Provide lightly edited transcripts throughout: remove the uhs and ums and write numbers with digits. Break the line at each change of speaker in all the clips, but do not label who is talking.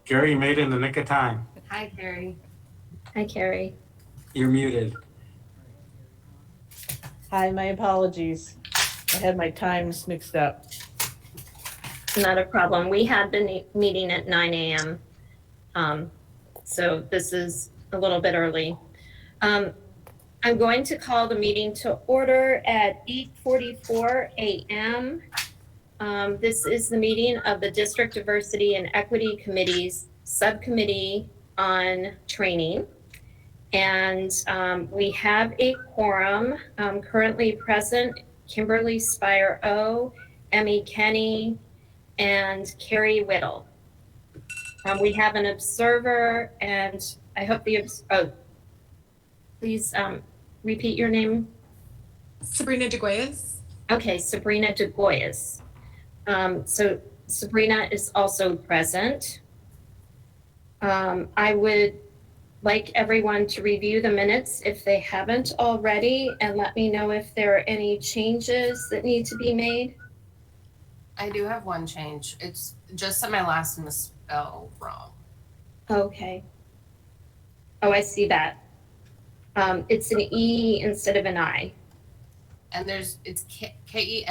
Gary, you made it in the nick of time.
Hi, Carrie.
Hi, Carrie.
You're muted.
Hi, my apologies. I had my times mixed up.
Not a problem. We had the meeting at 9 a.m. So this is a little bit early. I'm going to call the meeting to order at 8:44 a.m. This is the meeting of the District Diversity and Equity Committee's Subcommittee on Training. And we have a quorum currently present: Kimberly Spire-O, Emmy Kenny, and Carrie Whittle. We have an observer, and I hope please repeat your name.
Sabrina DeGoyas.
Okay, Sabrina DeGoyas. So Sabrina is also present. I would like everyone to review the minutes if they haven't already, and let me know if there are any changes that need to be made.
I do have one change. It's just that my last name is spelled wrong.
Okay. Oh, I see that. It's an E instead of an I.
And it's Kenny.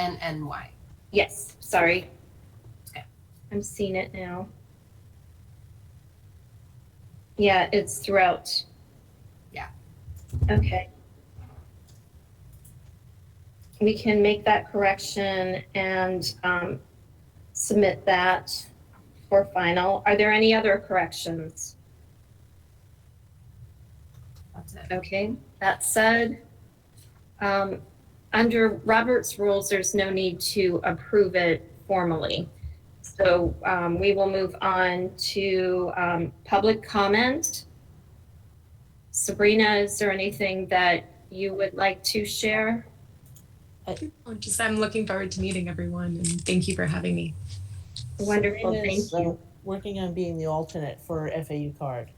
Yes, sorry.
Okay.
I'm seeing it now. Yeah, it's throughout.
Yeah.
Okay. We can make that correction and submit that for final. Are there any other corrections?
That's it.
Okay, that said, under Robert's rules, there's no need to approve it formally. So we will move on to public comment. Sabrina, is there anything that you would like to share?
I'm looking forward to meeting everyone, and thank you for having me.
Wonderful,
Sabrina's,
thank you.
Working on being the alternate for FAU card.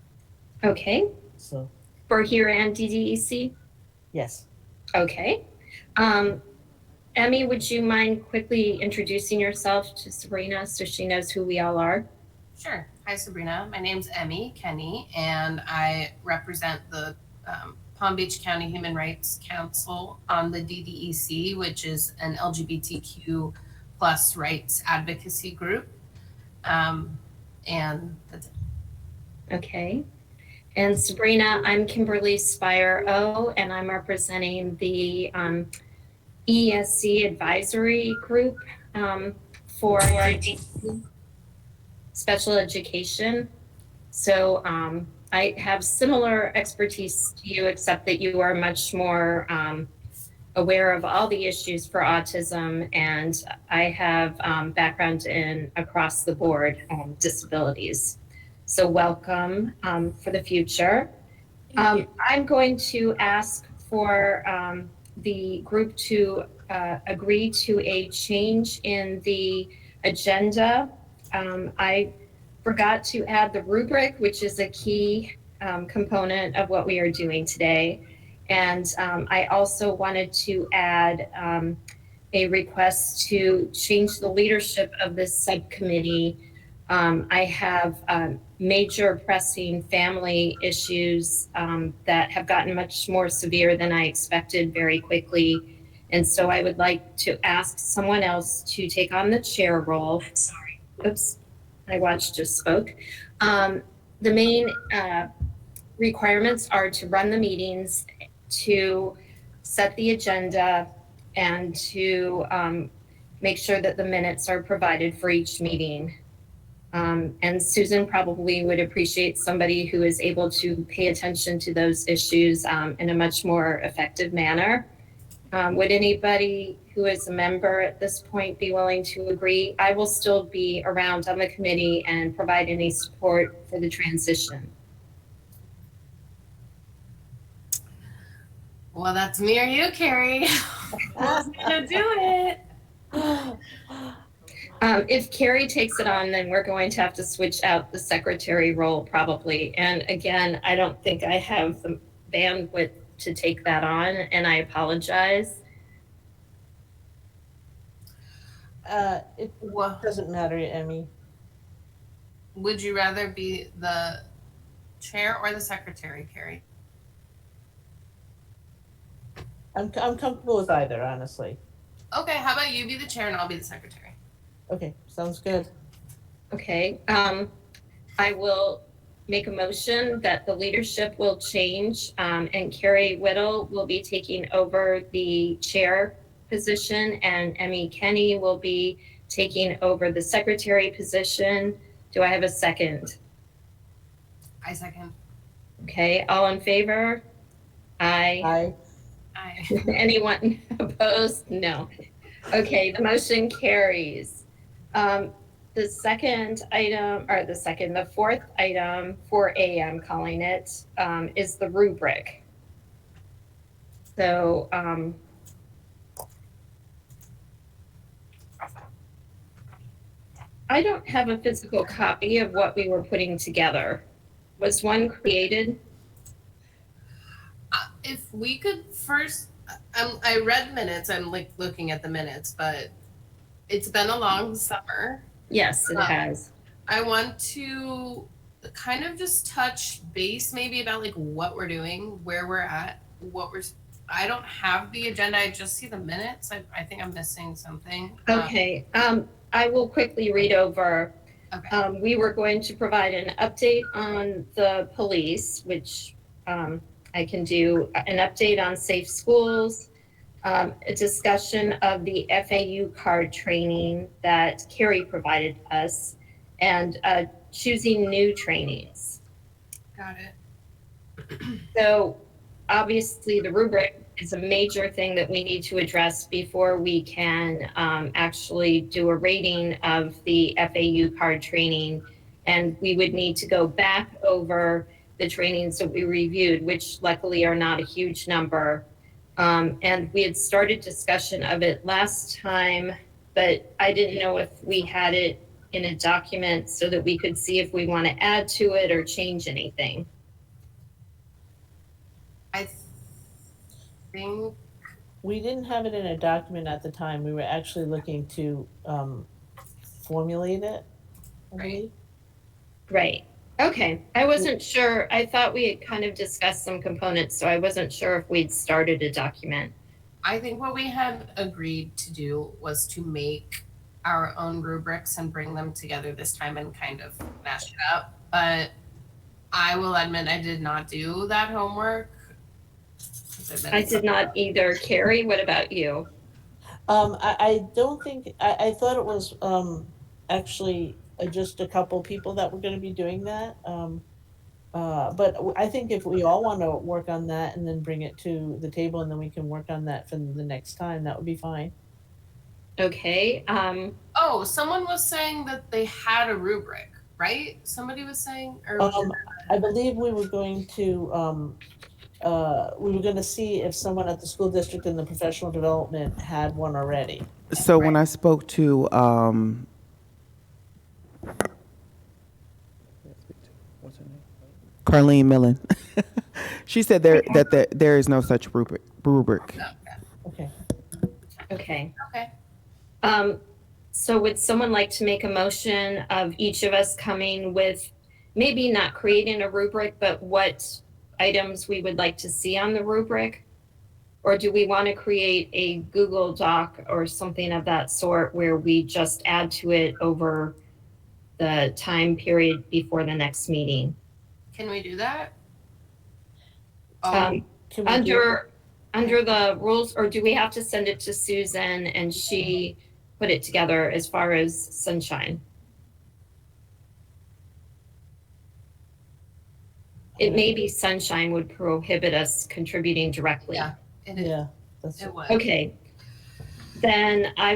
Okay,
So,
for here and DDEC?
yes.
Okay. Emmy, would you mind quickly introducing yourself to Sabrina so she knows who we all are?
Sure. Hi, Sabrina. My name's Emmy Kenny, and I represent the Palm Beach County Human Rights Council on the DDEC, which is an LGBTQ plus rights advocacy group. And that's it.
Okay. And Sabrina, I'm Kimberly Spire-O, and I'm representing the ESC advisory group for special education. So I have similar expertise to you, except that you are much more aware of all the issues for autism, and I have background in across the board disabilities. So welcome for the future. I'm going to ask for the group to agree to a change in the agenda. I forgot to add the rubric, which is a key component of what we are doing today. And I also wanted to add a request to change the leadership of this subcommittee. I have major pressing family issues that have gotten much more severe than I expected very quickly. And so I would like to ask someone else to take on the chair role. Sorry. Oops, my watch just spoke. The main requirements are to run the meetings, to set the agenda, and to make sure that the minutes are provided for each meeting. And Susan probably would appreciate somebody who is able to pay attention to those issues in a much more effective manner. Would anybody who is a member at this point be willing to agree? I will still be around on the committee and provide any support for the transition.
Well, that's me or you, Carrie. Who's gonna do it?
If Carrie takes it on, then we're going to have to switch out the secretary role probably. And again, I don't think I have the bandwidth to take that on, and I apologize.
It doesn't matter, Emmy.
Would you rather be the chair or the secretary, Carrie?
I'm comfortable with either, honestly.
Okay, how about you be the chair and I'll be the secretary?
Okay, sounds good.
Okay, I will make a motion that the leadership will change, and Carrie Whittle will be taking over the chair position, and Emmy Kenny will be taking over the secretary position. Do I have a second?
I second.
Okay, all in favor? Aye.
Aye.
Anyone opposed? No. Okay, the motion carries. The second item, or the fourth item, 4A, I'm calling it, is the rubric. So, I don't have a physical copy of what we were putting together. Was one created?
If we could first, I read minutes, I'm like looking at the minutes, but it's been a long summer.
Yes, it has.
I want to kind of just touch base maybe about like what we're doing, where we're at, I don't have the agenda, I just see the minutes. I think I'm missing something.
Okay, I will quickly read over.
Okay.
We were going to provide an update on the police, which I can do, an update on safe schools, a discussion of the FAU card training that Carrie provided us, and choosing new trainings.
Got it.
So obviously the rubric is a major thing that we need to address before we can actually do a rating of the FAU card training. And we would need to go back over the trainings that we reviewed, which luckily are not a huge number. And we had started discussion of it last time, but I didn't know if we had it in a document so that we could see if we want to add to it or change anything.
I think
We didn't have it in a document at the time. We were actually looking to formulate it, I
Right.
believe.
Right. Okay. I wasn't sure. I thought we had kind of discussed some components, so I wasn't sure if we'd started a document.
I think what we had agreed to do was to make our own rubrics and bring them together this time and kind of mash it up. But I will admit I did not do that homework.
I did not either. Carrie, what about you?
I don't think, I thought it was actually just a couple people that were gonna be doing that. But I think if we all wanna work on that and then bring it to the table and then we can work on that for the next time, that would be fine.
Okay.
Oh, someone was saying that they had a rubric, right? Somebody was saying, or
I believe we were going to, we were gonna see if someone at the school district in the professional development had one already.
So when I spoke to Carlene Millen, she said that there is no such rubric.
Okay.
Okay.
okay.
So would someone like to make a motion of each of us coming with maybe not creating a rubric, but what items we would like to see on the rubric? Or do we want to create a Google Doc or something of that sort where we just add to it over the time period before the next meeting?
Can we do that?
Um,
Can we do-
Under the rules, or do we have to send it to Susan and she put it together as far as Sunshine? It may be Sunshine would prohibit us contributing directly.
Yeah. It is.
Yeah, that's,
It would.
Okay, then I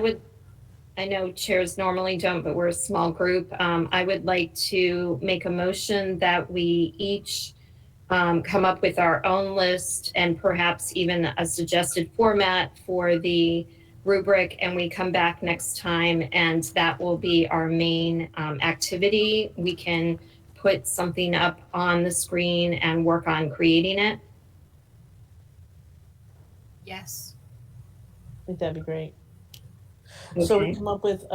know chairs normally don't, but we're a small group. I would like to make a motion that we each come up with our own list and perhaps even a suggested format for the rubric, and we come back next time and that will be our main activity. We can put something up on the screen and work on creating it.
Yes.
I think that'd be great. So we
Okay.
come up with,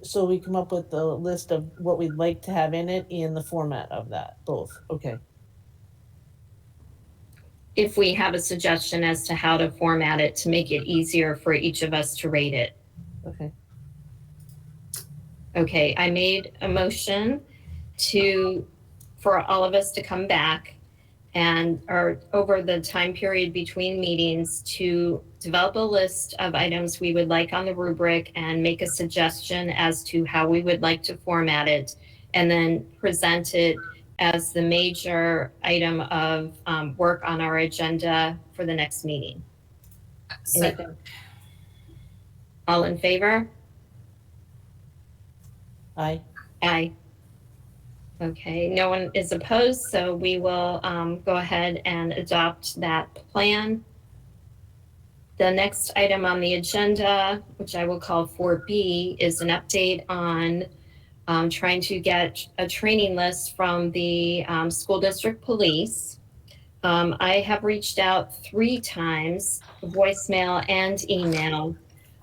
so we come up with the list of what we'd like to have in it and the format of that, both, okay.
If we have a suggestion as to how to format it to make it easier for each of us to rate it.
Okay,
Okay, I made a motion for all of us to come back or over the time period between meetings to develop a list of items we would like on the rubric and make a suggestion as to how we would like to format it, and then present it as the major item of work on our agenda for the next meeting.
Second.
All in favor?
aye,
Aye. Okay, no one is opposed, so we will go ahead and adopt that plan. The next item on the agenda, which I will call 4B, is an update on trying to get a training list from the school district police. I have reached out 3 times, voicemail and email,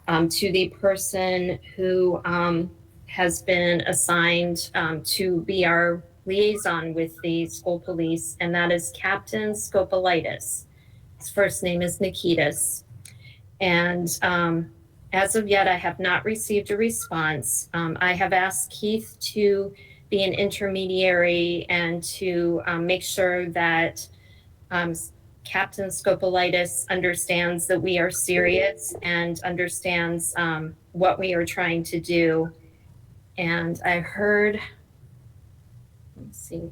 to the person who has been assigned to be our liaison with the school police, and that is Captain Scopolitis. His first name is Nikitas. And as of yet, I have not received a response. I have asked Keith to be an intermediary and to make sure that Captain Scopolitis understands that we are serious and understands what we are trying to do. And I heard, let's see,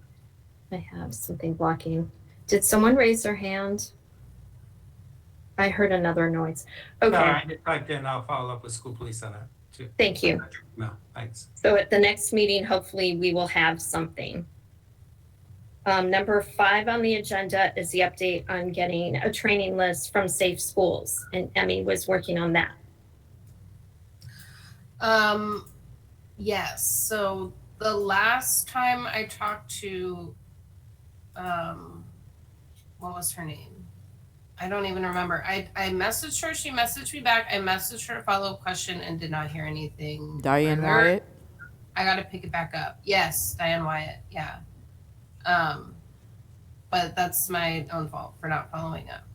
I have something blocking. Did someone raise their hand? I heard another noise. Okay,
I just typed in, I'll follow up with school police on that too.
thank you.
No, thanks.
So at the next meeting, hopefully we will have something. Number 5 on the agenda is the update on getting a training list from Safe Schools, and Emmy was working on that.
Yes, so the last time I talked to, what was her name? I don't even remember. I messaged her, she messaged me back. I messaged her a follow-up question and did not hear anything.
Diane
further.
Wyatt.
I gotta pick it back up. Yes, Diane Wyatt, yeah. But that's my own fault for not following up.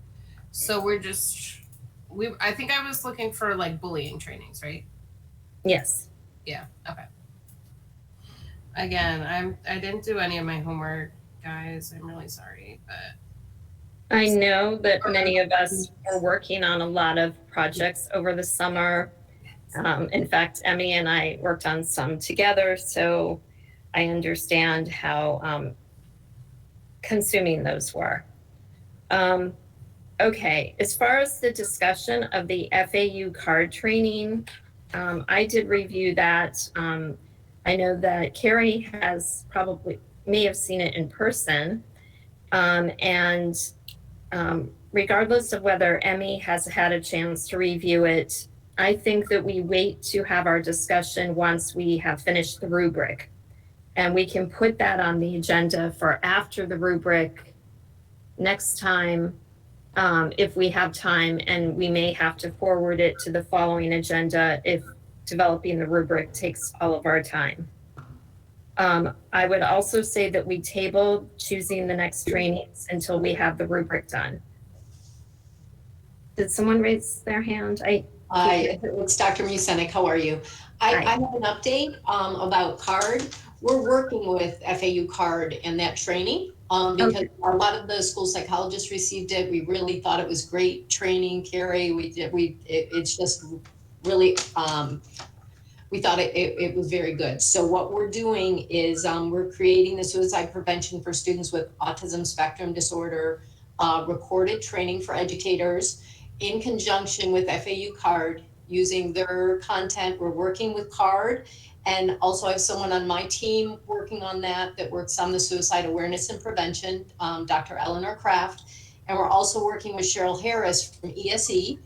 So I think I was looking for like bullying trainings, right?
Yes.
Yeah, okay. Again, I didn't do any of my homework, guys. I'm really sorry, but
I know that many of us are working on a lot of projects over the summer. In fact, Emmy and I worked on some together, so I understand how consuming those were. Okay, as far as the discussion of the FAU card training, I did review that. I know that Carrie may have seen it in person. And regardless of whether Emmy has had a chance to review it, I think that we wait to have our discussion once we have finished the rubric. And we can put that on the agenda for after the rubric next time, if we have time, and we may have to forward it to the following agenda if developing the rubric takes all of our time. I would also say that we table choosing the next trainings until we have the rubric done. Did someone raise their hand?
Hi, it's Dr. Musenik. How are you? I
Hi.
have an update about CARD. We're working with FAU CARD and that training because a lot of the school psychologists received it. We really thought it was great training, Carrie. It's just really, we thought it was very good. So what we're doing is we're creating the suicide prevention for students with autism spectrum disorder recorded training for educators in conjunction with FAU CARD using their content. We're working with CARD, and also I have someone on my team working on that works on the suicide awareness and prevention, Dr. Eleanor Kraft. And we're also working with Cheryl Harris from ESE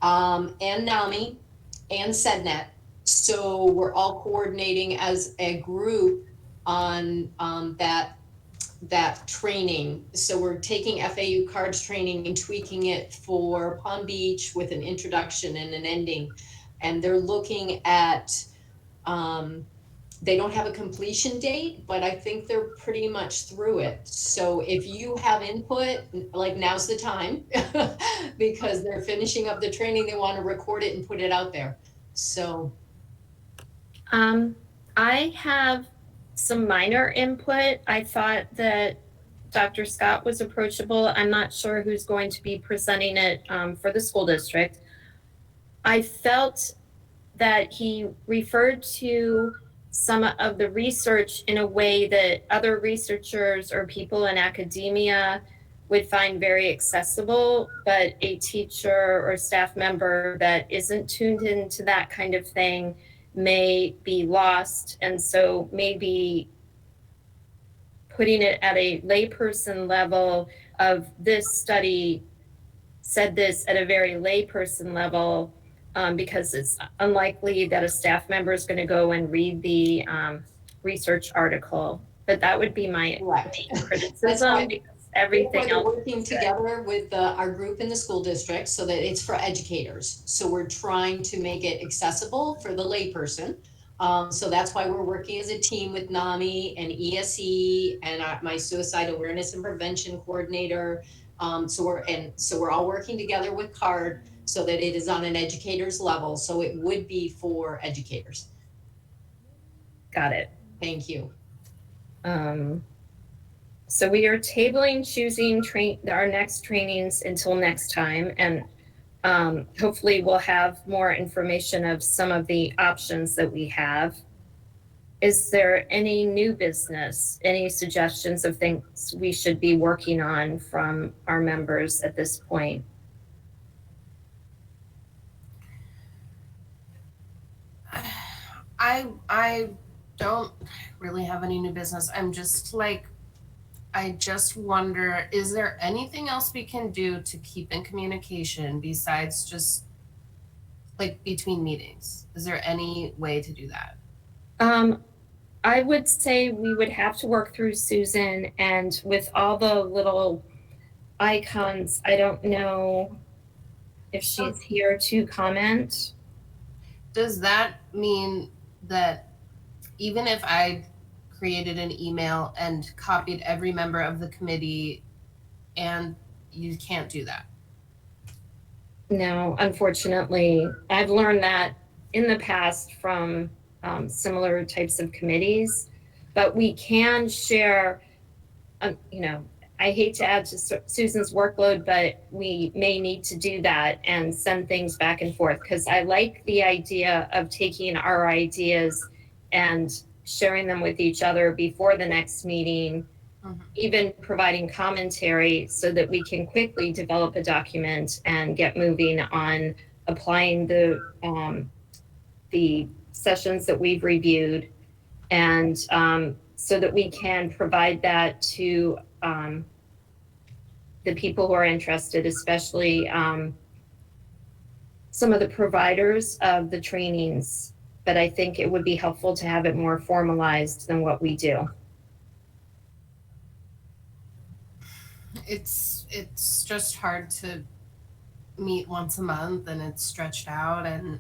and NAMI and SEDNet. So we're all coordinating as a group on that training. So we're taking FAU CARDS training and tweaking it for Palm Beach with an introduction and an ending. And they're looking at They don't have a completion date, but I think they're pretty much through it. So if you have input, like now's the time, because they're finishing up the training, they want to record it and put it out there. So
I have some minor input. I thought that Dr. Scott was approachable. I'm not sure who's going to be presenting it for the school district. I felt that he referred to some of the research in a way that other researchers or people in academia would find very accessible, but a teacher or staff member that isn't tuned into that kind of thing may be lost. And so maybe putting it at a layperson level of this study said this at a very layperson level, because it's unlikely that a staff member is going to go and read the research article. But that would be my
Correct.
criticism, because everything
we're
else.
working together with our group in the school district so that it's for educators. So we're trying to make it accessible for the layperson. So that's why we're working as a team with NAMI and ESE and my suicide awareness and prevention coordinator. So we're all working together with CARD so that it is on an educator's level. So it would be for educators.
Got it.
Thank you.
So we are choosing our next trainings until next time, and hopefully we'll have more information of some of the options that we have. Is there any new business, any suggestions of things we should be working on from our members at this point?
I don't really have any new business. I just wonder, is there anything else we can do to keep in communication besides just like between meetings? Is there any way to do that?
I would say we would have to work through Susan, and with all the little icons, I don't know if she's here to comment.
Does that mean that even if I created an email and copied every member of the committee, and you can't do that?
No, unfortunately, I've learned that in the past from similar types of committees, but we can share, I hate to add to Susan's workload, but we may need to do that and send things back and forth, because I like the idea of taking our ideas and sharing them with each other before the next meeting, even providing commentary so that we can quickly develop a document and get moving on applying the sessions that we've reviewed, and so that we can provide that to the people who are interested, especially some of the providers of the trainings. But I think it would be helpful to have it more formalized than what we do.
It's just hard to meet once a month, and it's stretched out, and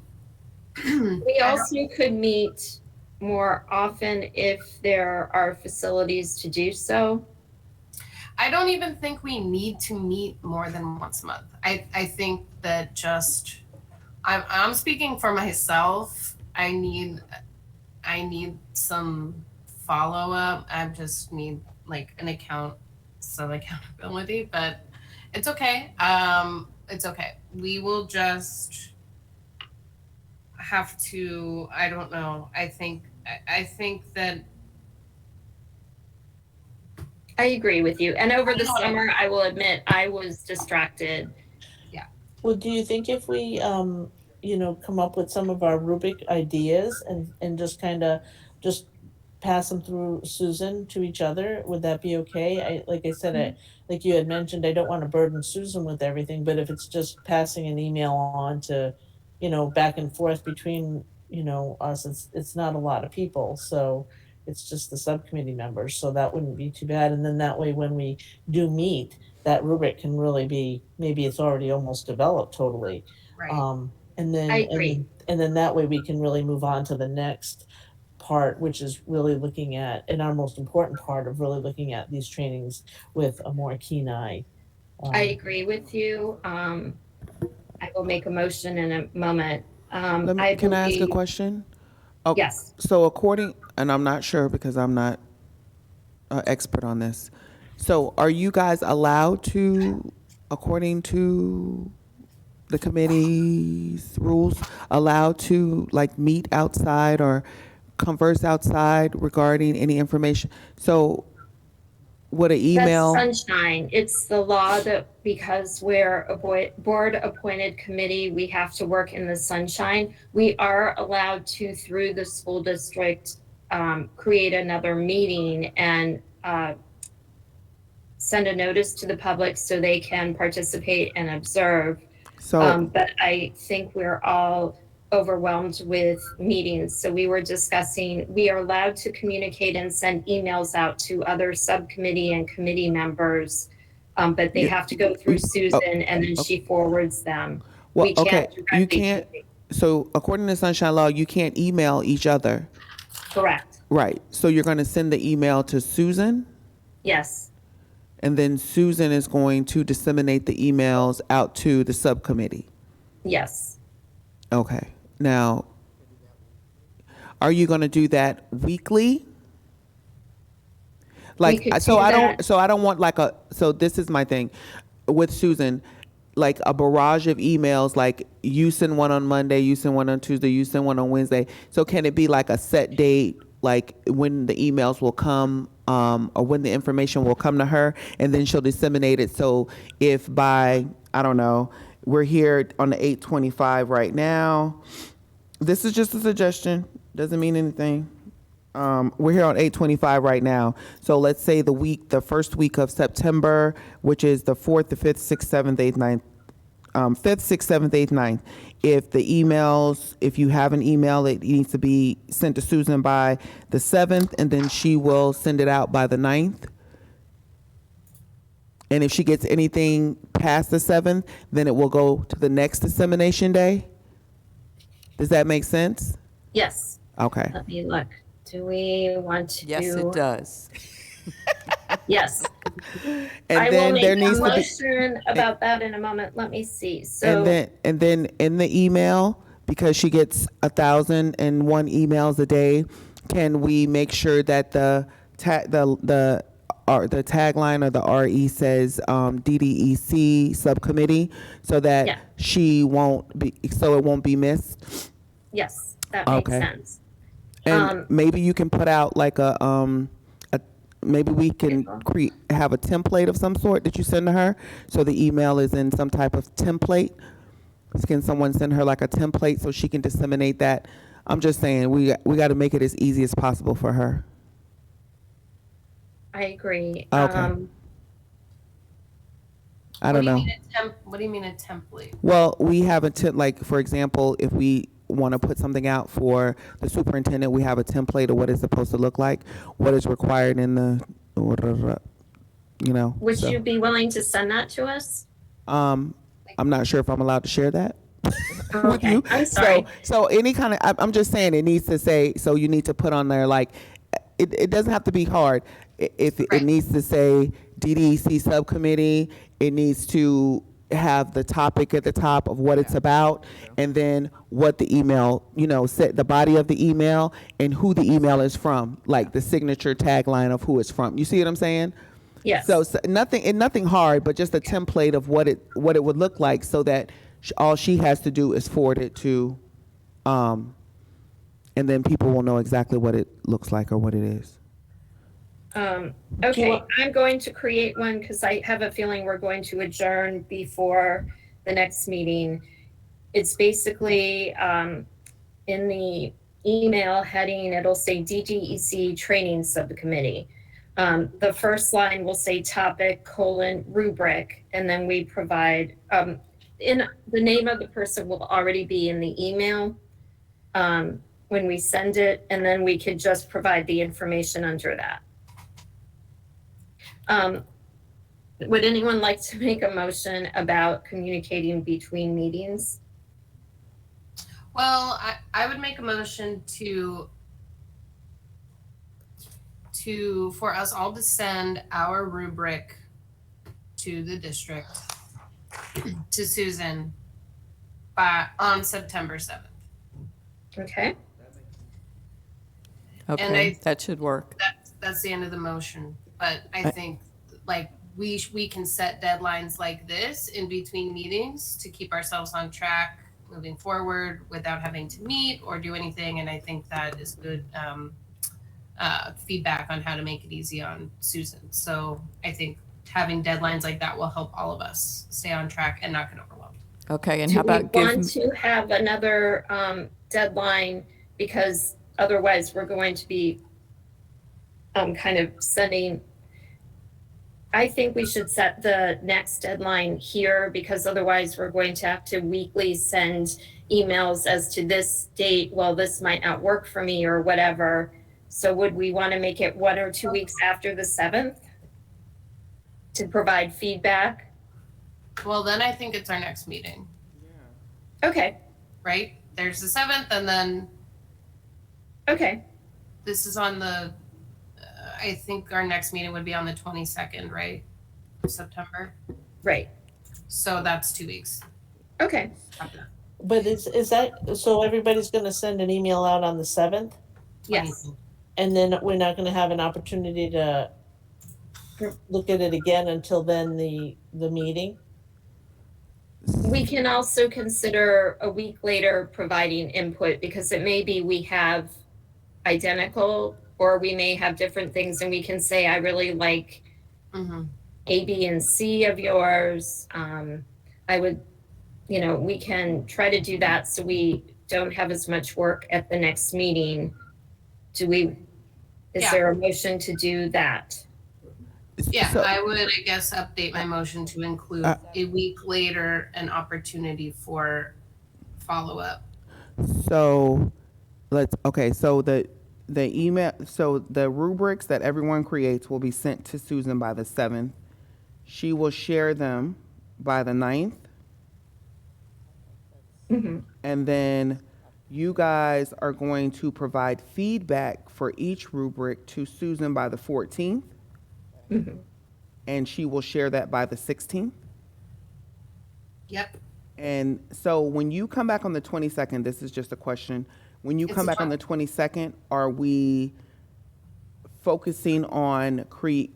We also could meet more often if there are facilities to do so.
I don't even think we need to meet more than once a month. I think that just I'm speaking for myself. I need some follow-up. I just need like some accountability, but it's okay. It's okay. We will just have to, I don't know. I think that
I agree with you. And over the summer, I will admit, I was distracted.
Well, do you think if we, come up with some of our rubric ideas and just kind of just pass them through Susan to each other, would that be okay? Like you had mentioned, I don't want to burden Susan with everything, but if it's just passing an email on to, back and forth between, us, it's not a lot of people. So it's just the subcommittee members. So that wouldn't be too bad. And then that way, when we do meet, that rubric can really be, maybe it's already almost developed totally.
right.
And then,
I agree.
and then that way we can really move on to the next part, which is really looking at, and our most important part of really looking at these trainings with a more keen eye.
I agree with you. I will make a motion in a moment.
Can I ask a question? Oh,
Yes.
so according, and I'm not sure because I'm not an expert on this. So are you guys allowed to, according to the committee's rules, allowed to like meet outside or converse outside regarding any information? So would an email?
That's sunshine. It's the law that because we're a board appointed committee, we have to work in the sunshine. We are allowed to, through the school district, create another meeting and send a notice to the public so they can participate and observe.
So
But I think we're all overwhelmed with meetings. So we were discussing, we are allowed to communicate and send emails out to other subcommittee and committee members, but they
Yeah.
have to go through Susan and then she forwards them.
well,
We
okay,
can't
you
directly
can't.
communicate.
So according to sunshine law, you can't email each other,
Correct.
right? So you're going to send the email to Susan,
Yes.
and then Susan is going to disseminate the emails out to the subcommittee.
Yes.
Okay. Now, are you going to do that weekly? Like,
could
so
do
I
that.
don't, so I don't want like a, so this is my thing with Susan, like a barrage of emails, like you send one on Monday, you send one on Tuesday, you send one on Wednesday. So can it be like a set date, like when the emails will come, or when the information will come to her, and then she'll disseminate it. So if by, I don't know, we're here on the 8/25 right now. This is just a suggestion. Doesn't mean anything. We're here on 8/25 right now. So let's say the first week of September, which is the 4th, the 5th, 6th, 7th, 8th, 9th, 5th, 6th, 7th, 8th, 9th. If the emails, if you have an email, it needs to be sent to Susan by the 7th, and then she will send it out by the 9th. And if she gets anything past the 7th, then it will go to the next dissemination day. Does that make sense?
Yes.
Okay.
Let me look. Do we want to?
Yes, it does.
Yes.
And
I will
then
make
there
a
needs to be,
motion about that in a moment. Let me see. So
and then in the email, because she gets 1,001 emails a day, can we make sure that the tagline or the RE says DDEC subcommittee, so that
Yeah.
she won't be, so it won't be missed?
yes, that makes
Okay.
sense.
And maybe you can put out like maybe we can have a template of some sort that you send to her, so the email is in some type of template. Can someone send her like a template so she can disseminate that? I'm just saying we got to make it as easy as possible for her.
I agree.
Okay. I don't know.
What do you mean a template?
Well, we have like, for example, if we want to put something out for the superintendent, we have a template of what it's supposed to look like, what is required in the,
Would
so,
you be willing to send that to us?
I'm not sure if I'm allowed to share that with
Okay.
you.
I'm sorry.
So any kind of, I'm just saying it needs to say, so you need to put on there, like, it doesn't have to be hard. If it
Right.
needs to say DDEC subcommittee, it needs to have the topic at the top of what it's about, and then what the email, set the body of the email and who the email is from, like the signature tagline of who it's from. You see what I'm saying?
Yes.
So nothing hard, but just a template of what it would look like, so that all she has to do is forward it to, and then people will know exactly what it looks like or what it is.
Okay, I'm going to create one because I have a feeling we're going to adjourn before the next meeting. It's basically in the email heading, it'll say DGEC Training Subcommittee. The first line will say topic : rubric, and then we provide, in the name of the person will already be in the email when we send it, and then we could just provide the information under that. Would anyone like to make a motion about communicating between meetings?
Well, I would make a motion for us all to send our rubric to the district, to Susan, on September 7th.
Okay,
Okay, that should work.
That's the end of the motion. But I think like we can set deadlines like this in between meetings to keep ourselves on track moving forward without having to meet or do anything. And I think that is good feedback on how to make it easy on Susan. So I think having deadlines like that will help all of us stay on track and not get overwhelmed.
Okay, and
do
how
we
about
want to have another deadline, because otherwise we're going to be kind of sending, I think we should set the next deadline here, because otherwise we're going to have to weekly send emails as to this date, well, this might not work for me or whatever. So would we want to make it 1 or 2 weeks after the 7th to provide feedback?
Well, then I think it's our next meeting,
Okay,
right? There's the 7th, and then
okay,
this is on the, I think our next meeting would be on the 22nd, right? Of September.
right,
So that's 2 weeks.
okay.
But is that, so everybody's gonna send an email out on the 7th?
Yes,
And then we're not gonna have an opportunity to look at it again until then the meeting?
we can also consider a week later providing input, because it may be we have identical, or we may have different things, and we can say, I really like
Mm-hmm.
A, B, and C of yours. I would, we can try to do that so we don't have as much work at the next meeting. Is
Yeah.
there a motion to do that?
Yeah,
So-
I would, I guess, update my motion to include a week later an opportunity for follow-up.
So so the email, so the rubrics that everyone creates will be sent to Susan by the 7th. She will share them by the 9th.
Mm-hmm.
And then you guys are going to provide feedback for each rubric to Susan by the 14th.
Mm-hmm.
And she will share that by the 16th.
Yep.
And so when you come back on the 22nd, this is just a question. When you
It's
come back on
fine.
the 22nd, are we focusing on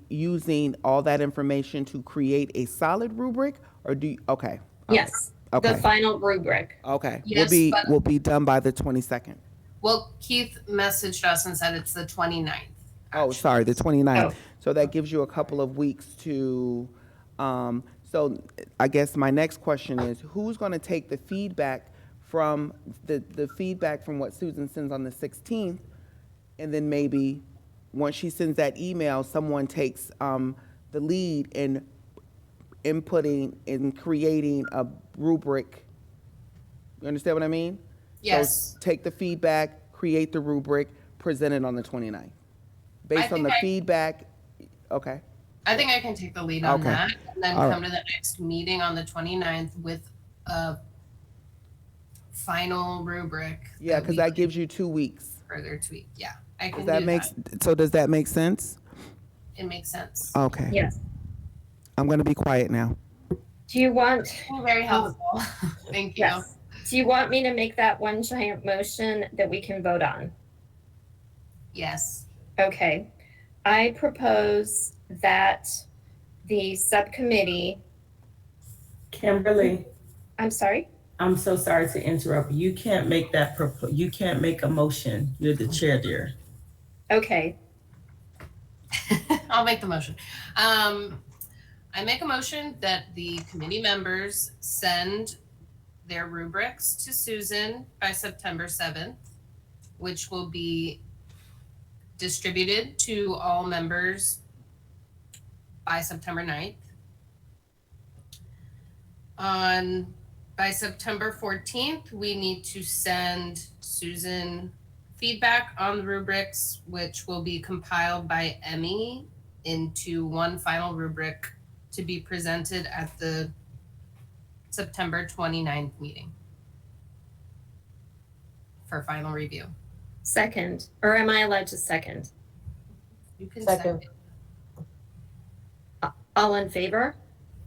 using all that information to create a solid rubric, or okay.
Yes,
Okay.
the final rubric.
Okay.
Yes, but-
we'll be done by the 22nd.
Well, Keith messaged us and said it's the 29th.
Oh, sorry, the 29th.
Oh.
So that gives you a couple of weeks to, so I guess my next question is, who's going to take the feedback from the feedback from what Susan sends on the 16th? And then maybe once she sends that email, someone takes the lead in inputting and creating a rubric. You understand what I mean?
Yes.
So take the feedback, create the rubric, present it on the 29th. Based on
think
the
I-
feedback, okay.
I think I can take the lead on
Okay.
that and then
All
come to the next meeting on the 29th with a final rubric.
Yeah, because
we
that
can
gives you 2 weeks.
further tweak. Yeah, I can
Does
do
that make, so does that make sense?
It makes sense.
Okay.
Yes.
I'm going to be quiet now.
Do you want,
Very helpful. Thank you.
yes, do you want me to make that one giant motion that we can vote on?
Yes.
Okay, I propose that the subcommittee,
Kimberly,
I'm sorry,
I'm so sorry to interrupt. You can't make that you can't make a motion. You're the chair, dear.
okay,
I'll make the motion. I make a motion that the committee members send their rubrics to Susan by September 7th, which will be distributed to all members by September 9th. By September 14th, we need to send Susan feedback on the rubrics, which will be compiled by Emmy into one final rubric to be presented at the September 29th meeting. for final review.
Second, or am I allowed to second?
You can
Second.
All in favor?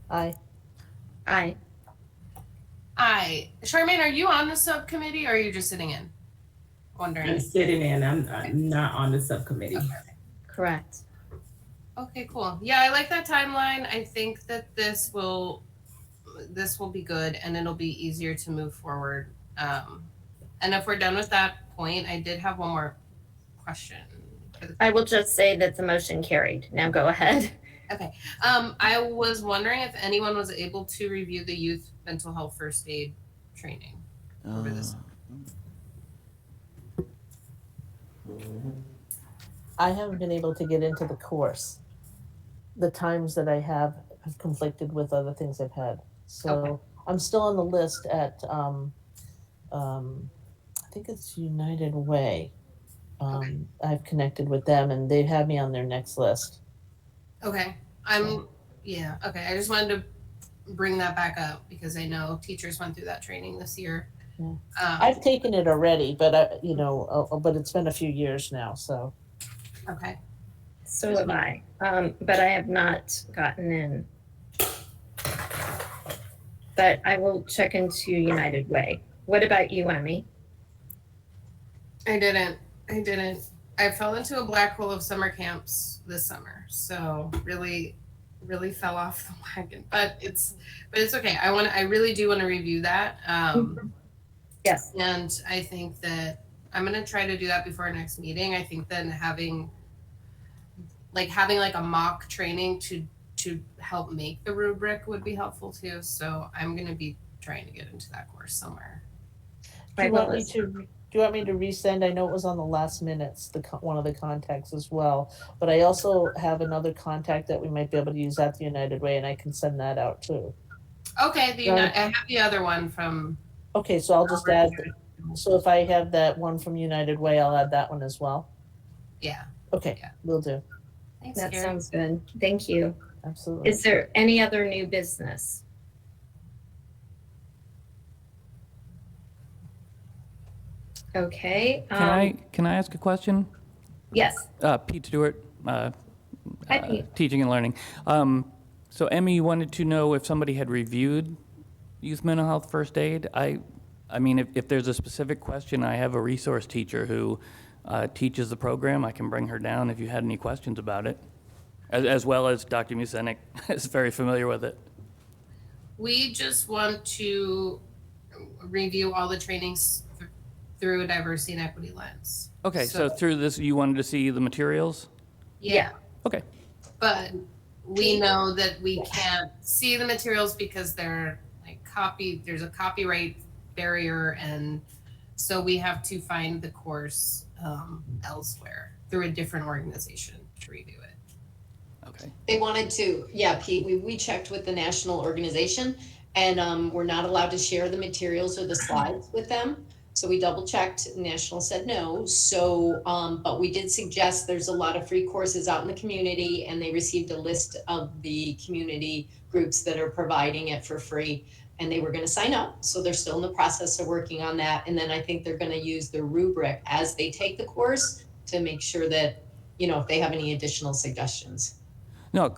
Aye.
Aye.
Aye. Charmaine, are you on the subcommittee or are you just sitting in?
I'm
Wondering.
sitting in, I'm not on the subcommittee.
Correct.
Okay, cool. Yeah, I like that timeline. I think that this will be good and it'll be easier to move forward. And if we're done with that point, I did have one more question.
I will just say that the motion carried. Now go ahead.
I was wondering if anyone was able to review the youth mental health first aid training over this.
I haven't been able to get into the course. The times that I have conflicted with other things I've had. So
Okay.
I'm still on the list at, I think it's United Way. I've connected with them and they have me on their next list.
Okay. Okay. I just wanted to bring that back up because I know teachers went through that training this year.
Yeah. I've taken it already, but but it's been a few years now, so.
Okay.
So have I, but I have not gotten in. But I will check into United Way. What about you, Emmy?
I didn't. I fell into a black hole of summer camps this summer. So really fell off the wagon. But it's okay. I really do want to review that.
Yes.
And I think that I'm gonna try to do that before our next meeting. I think then having a mock training to help make the rubric would be helpful too. So I'm gonna be trying to get into that course somewhere.
Do you want me to resend? I know it was on the last minutes, one of the contacts as well, but I also have another contact that we might be able to use at the United Way, and I can send that out too.
Okay, I have the other one from.
Okay, so I'll just add, so if I have that one from United Way, I'll add that one as well.
Yeah.
Okay,
Yeah.
Will do.
Thanks,
That
Karen.
sounds good. Thank you.
Absolutely.
Is there any other new business? Okay.
Can I ask a question?
Yes.
Pete Stewart,
Hi, Pete.
Teaching and Learning. So Emmy wanted to know if somebody had reviewed youth mental health first aid. I mean, if there's a specific question, I have a resource teacher who teaches the program. I can bring her down if you had any questions about it, as well as Dr. Musenik is very familiar with it.
We just want to review all the trainings through a diversity and equity lens.
Okay, so through this, you wanted to see the materials?
Yeah.
Okay.
But we know that we can't see the materials because they're there's a copyright barrier, and so we have to find the course elsewhere through a different organization to review it.
Okay.
They wanted to, yeah, Pete, we checked with the national organization and we're not allowed to share the materials or the slides with them. So we double checked, national said no. So, but we did suggest there's a lot of free courses out in the community, and they received a list of the community groups that are providing it for free, and they were gonna sign up. So they're still in the process of working on that. And then I think they're gonna use the rubric as they take the course to make sure that, if they have any additional suggestions.
No,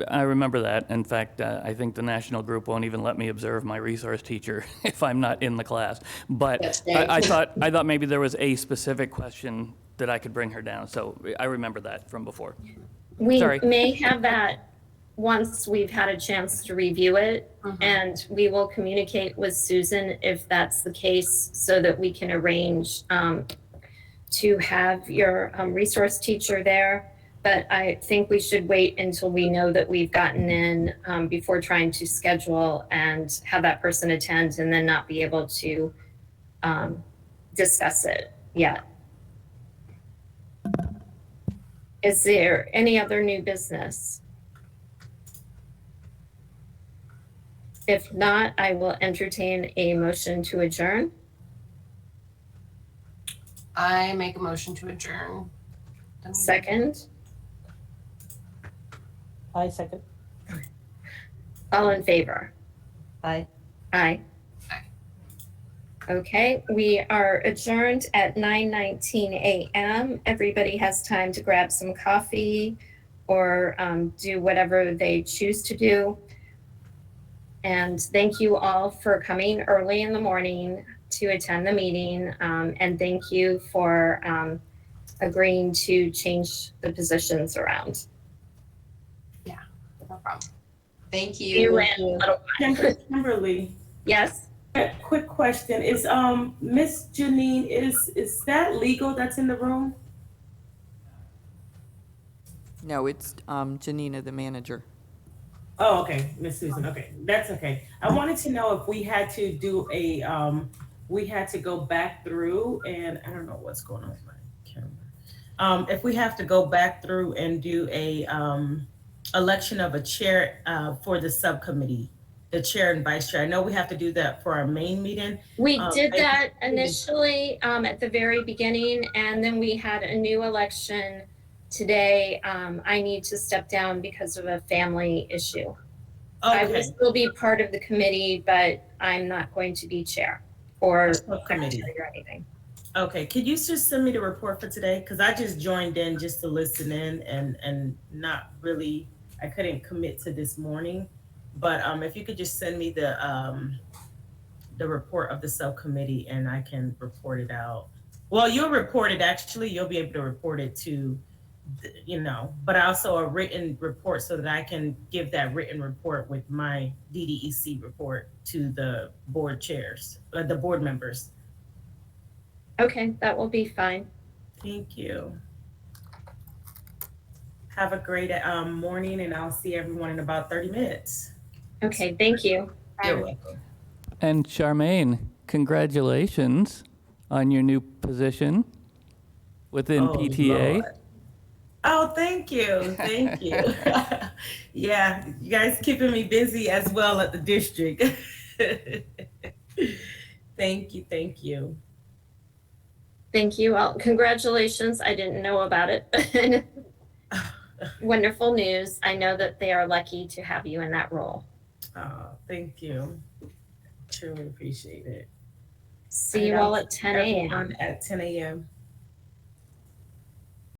I remember that. In fact, I think the national group won't even let me observe my resource teacher if I'm not in the class. But
That's right.
I thought maybe there was a specific question that I could bring her down. So I remember that from before.
We
Sorry.
may have that once we've had a chance to review it, and we will communicate with Susan if that's the case, so that we can arrange to have your resource teacher there. But I think we should wait until we know that we've gotten in before trying to schedule and have that person attend and then not be able to discuss it yet. Is there any other new business? If not, I will entertain a motion to adjourn.
I make a motion to adjourn.
Second,
I second.
all in favor?
Aye.
Aye. Okay, we are adjourned at 9:19 a.m. Everybody has time to grab some coffee or do whatever they choose to do. And thank you all for coming early in the morning to attend the meeting. And thank you for agreeing to change the positions around.
No problem.
Thank
You
you.
ran a little while.
Kimberly,
Yes?
a quick question. Is Miss Janine, is that legal that's in the room?
No, it's Janina, the manager.
Oh, okay, Miss Susan. Okay, that's okay. I wanted to know if we had to do a we had to go back through, and I don't know what's going on with my camera. If we have to go back through and do a election of a chair for the subcommittee, the chair and vice chair. I know we have to do that for our main meeting.
We did
maybe-
that initially at the very beginning, and then we had a new election today. I need to step down because of a family issue. I will
Okay,
still be part of the committee, but I'm not going to be chair or
subcommittee.
secretary or anything.
Okay, could you just send me the report for today? Because I just joined in just to listen in and not really, I couldn't commit to this morning. But if you could just send me the report of the subcommittee and I can report it out. Well, you'll report it actually, you'll be able to report it to, but also a written report so that I can give that written report with my DDEC report to the board chairs, the board members.
Okay, that will be fine.
Thank you. Have a great morning, and I'll see everyone in about 30 minutes.
Okay, thank you.
You're welcome.
And Charmaine, congratulations on your new position within
Oh,
PTA.
Lord. Oh, thank you. Thank you. Yeah, you guys keeping me busy as well at the district. Thank you. Thank you.
Thank you. Well, congratulations. I didn't know about it. Wonderful news. I know that they are lucky to have you in that role.
Thank you. Truly appreciate it.
See you all at 10 a.m.
Everyone at 10 a.m.